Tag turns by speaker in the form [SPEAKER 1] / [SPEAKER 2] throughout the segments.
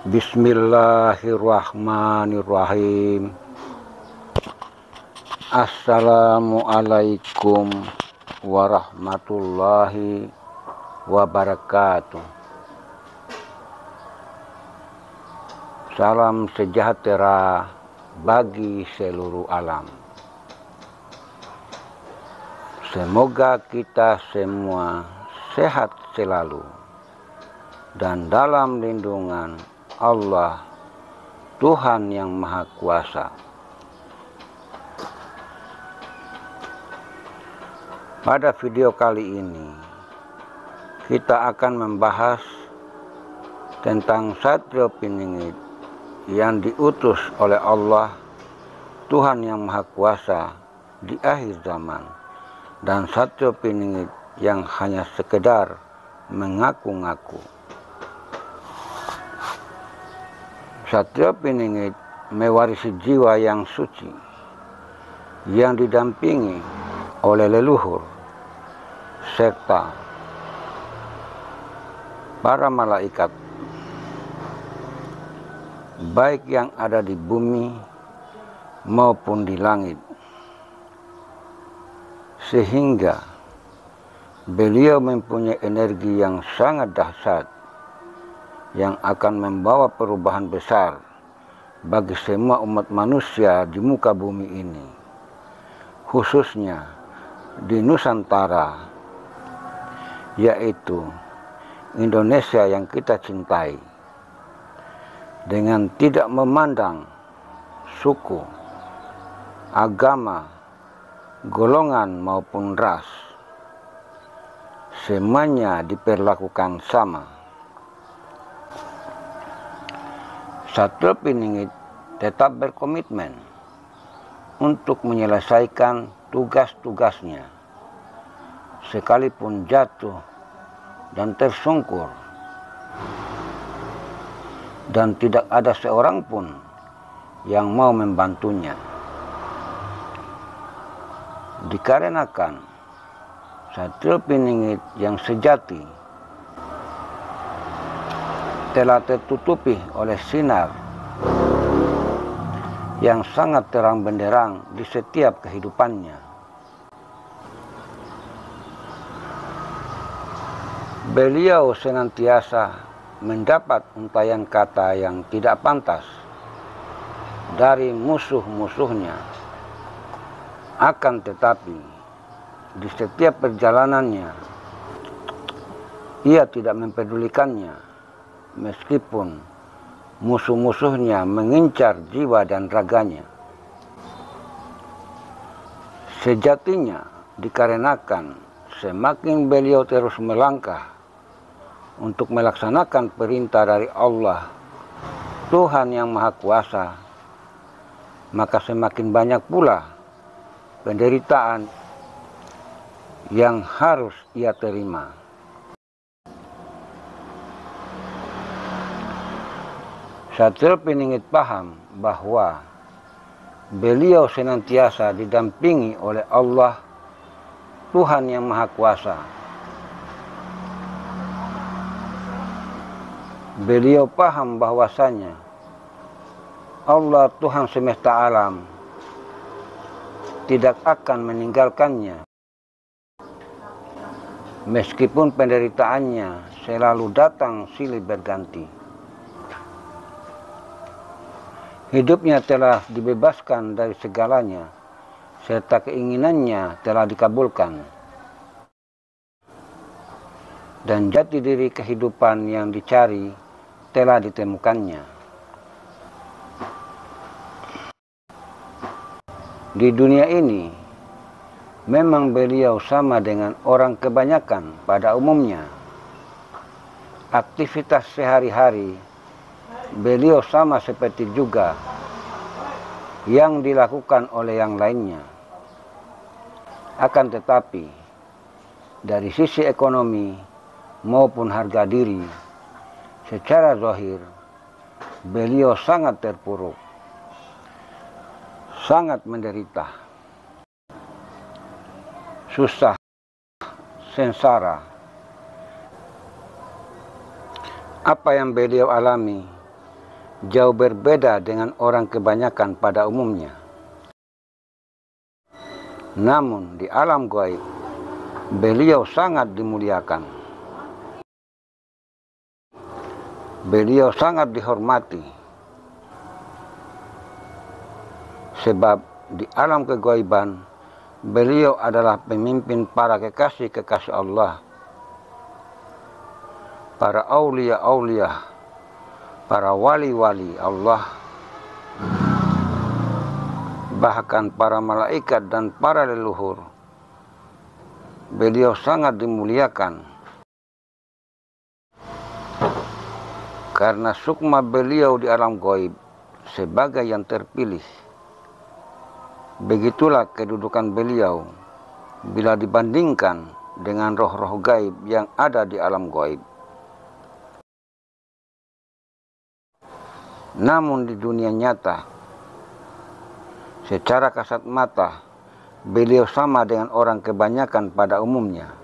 [SPEAKER 1] Bismillahirrahmanirrahim. Assalamualaikum warahmatullahi wabarakatuh. Salam sejahtera bagi seluruh alam. Semoga kita semua sehat selalu dan dalam lindungan Allah, Tuhan yang Maha Kuasa. Pada video kali ini, kita akan membahas tentang Satrio Piningit yang diutus oleh Allah, Tuhan yang Maha Kuasa di akhir zaman, dan Satrio Piningit yang hanya sekedar mengaku-ngaku. Satrio Piningit mewarisi jiwa yang suci yang didampingi oleh leluhur serta para malaikat, baik yang ada di bumi maupun di langit, sehingga beliau mempunyai energi yang sangat dahsyat yang akan membawa perubahan besar bagi semua umat manusia di muka bumi ini, khususnya di Nusantara, yaitu Indonesia yang kita cintai, dengan tidak memandang suku, agama, golongan maupun ras. Semuanya diperlakukan sama. Satrio Piningit tetap berkomitmen untuk menyelesaikan tugas-tugasnya, sekalipun jatuh dan tersungkur, dan tidak ada seorang pun yang mau membantunya. Dikarenakan Satrio Piningit yang sejati telah tertutupi oleh sinar yang sangat terang benderang di setiap kehidupannya. Beliau senantiasa mendapat untayan kata yang tidak pantas dari musuh-musuhnya. Akan tetapi, di setiap perjalanannya, ia tidak mempedulikannya, meskipun musuh-musuhnya mengincar jiwa dan raganya. Sejatinya, dikarenakan semakin beliau terus melangkah untuk melaksanakan perintah dari Allah, Tuhan yang Maha Kuasa, maka semakin banyak pula penderitaan yang harus ia terima. Satrio Piningit paham bahwa beliau senantiasa didampingi oleh Allah, Tuhan yang Maha Kuasa. Beliau paham bahwasanya Allah, Tuhan semesta alam, tidak akan meninggalkannya, meskipun penderitaannya selalu datang silih berganti. Hidupnya telah dibebaskan dari segalanya, serta keinginannya telah dikabulkan. Dan jati diri kehidupan yang dicari telah ditemukannya. Di dunia ini, memang beliau sama dengan orang kebanyakan pada umumnya. Aktivitas sehari-hari beliau sama seperti juga yang dilakukan oleh yang lainnya. Akan tetapi, dari sisi ekonomi maupun harga diri, secara zahir, beliau sangat terpuruk, sangat menderita, susah, sengsara. Apa yang beliau alami jauh berbeda dengan orang kebanyakan pada umumnya. Namun di alam gaib, beliau sangat dimuliakan. Beliau sangat dihormati. Sebab di alam kegaiban, beliau adalah pemimpin para kekasih-kekasih Allah, para aulia-aulia, para wali-wali Allah, bahkan para malaikat dan para leluhur. Beliau sangat dimuliakan karena sukma beliau di alam gaib sebagai yang terpilih. Begitulah kedudukan beliau bila dibandingkan dengan roh-roh gaib yang ada di alam gaib. Namun di dunia nyata, secara kasat mata, beliau sama dengan orang kebanyakan pada umumnya.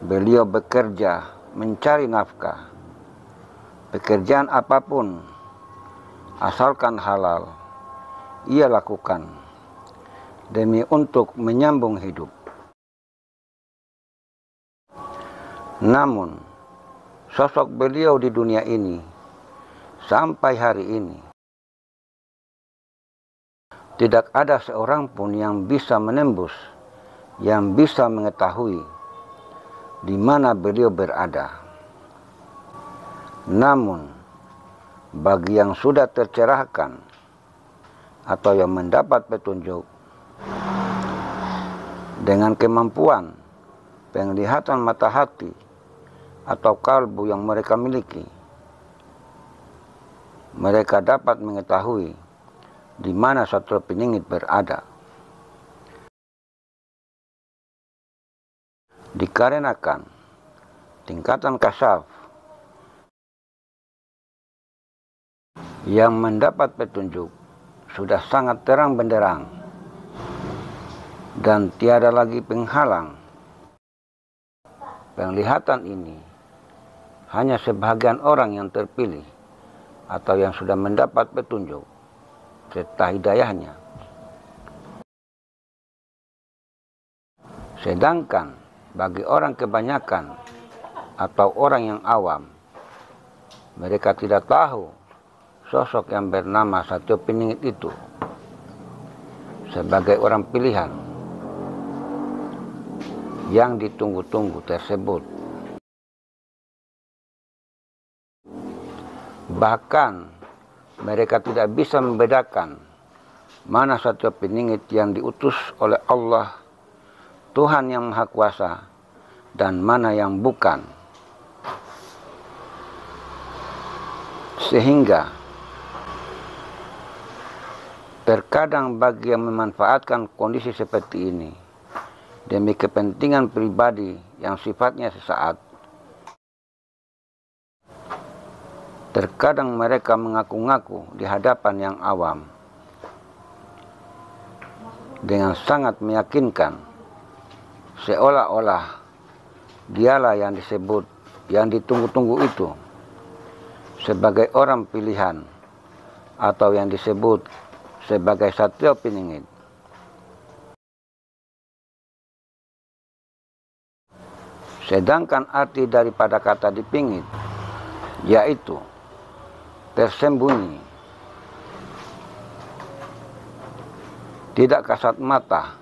[SPEAKER 1] Beliau bekerja mencari nafkah. Pekerjaan apapun, asalkan halal, ia lakukan demi untuk menyambung hidup. Namun, sosok beliau di dunia ini sampai hari ini tidak ada seorang pun yang bisa menembus, yang bisa mengetahui di mana beliau berada. Namun, bagi yang sudah tercerahkan atau yang mendapat petunjuk dengan kemampuan penglihatan mata hati atau kalbu yang mereka miliki, mereka dapat mengetahui di mana Satria Piningit berada. Dikarenakan tingkatan kasaf yang mendapat petunjuk sudah sangat terang benderang dan tiada lagi penghalang. Penglihatan ini hanya sebagian orang yang terpilih atau yang sudah mendapat petunjuk serta hidayahnya. Sedangkan bagi orang kebanyakan atau orang yang awam, mereka tidak tahu sosok yang bernama Satria Piningit itu sebagai orang pilihan yang ditunggu-tunggu tersebut. Bahkan mereka tidak bisa membedakan mana Satria Piningit yang diutus oleh Allah, Tuhan yang Maha Kuasa, dan mana yang bukan. Sehingga terkadang bagi yang memanfaatkan kondisi seperti ini demi kepentingan pribadi yang sifatnya sesaat, terkadang mereka mengaku-ngaku di hadapan yang awam dengan sangat meyakinkan, seolah-olah dialah yang disebut, yang ditunggu-tunggu itu sebagai orang pilihan atau yang disebut sebagai Satria Piningit. Sedangkan arti daripada kata dipingit yaitu tersembunyi, tidak kasat mata,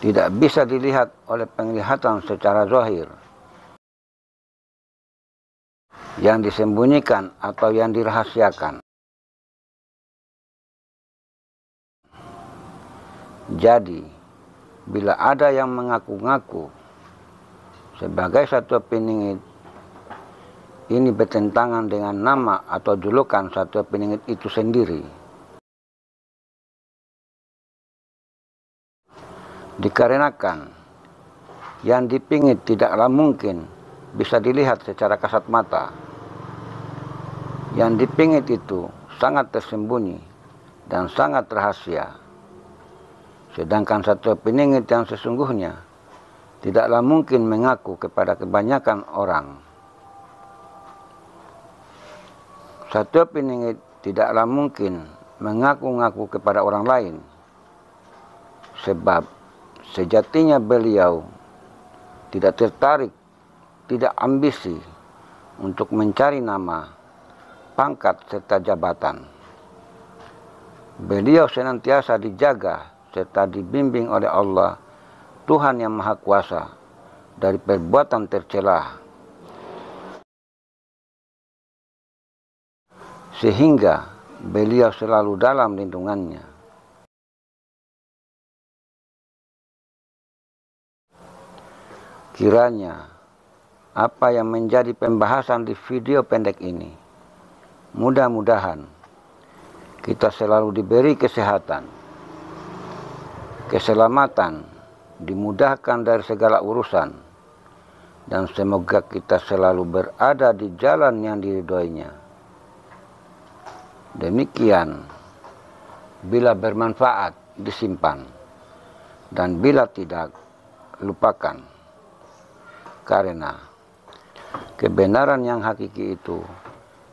[SPEAKER 1] tidak bisa dilihat oleh penglihatan secara zahir, yang disembunyikan atau yang dirahasiakan. Jadi, bila ada yang mengaku-ngaku sebagai Satria Piningit, ini bertentangan dengan nama atau julukan Satria Piningit itu sendiri. Dikarenakan yang dipingit tidaklah mungkin bisa dilihat secara kasat mata. Yang dipingit itu sangat tersembunyi dan sangat rahasia. Sedangkan Satria Piningit yang sesungguhnya tidaklah mungkin mengaku kepada kebanyakan orang. Satyo Piningit tidaklah mungkin mengaku-ngaku kepada orang lain, sebab sejatinya beliau tidak tertarik, tidak ambisi untuk mencari nama, pangkat, serta jabatan. Beliau senantiasa dijaga serta dibimbing oleh Allah, Tuhan yang Maha Kuasa, dari perbuatan tercela, sehingga beliau selalu dalam lindungannya. Kiranya apa yang menjadi pembahasan di video pendek ini, mudah-mudahan kita selalu diberi kesehatan, keselamatan, dimudahkan dari segala urusan, dan semoga kita selalu berada di jalan yang diridhoinya. Demikian, bila bermanfaat disimpan, dan bila tidak, lupakan. Karena kebenaran yang hakiki itu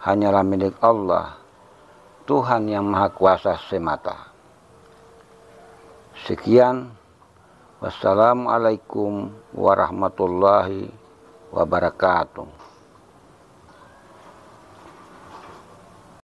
[SPEAKER 1] hanyalah milik Allah, Tuhan yang Maha Kuasa semata. Sekian, wassalamualaikum warahmatullahi wabarakatuh.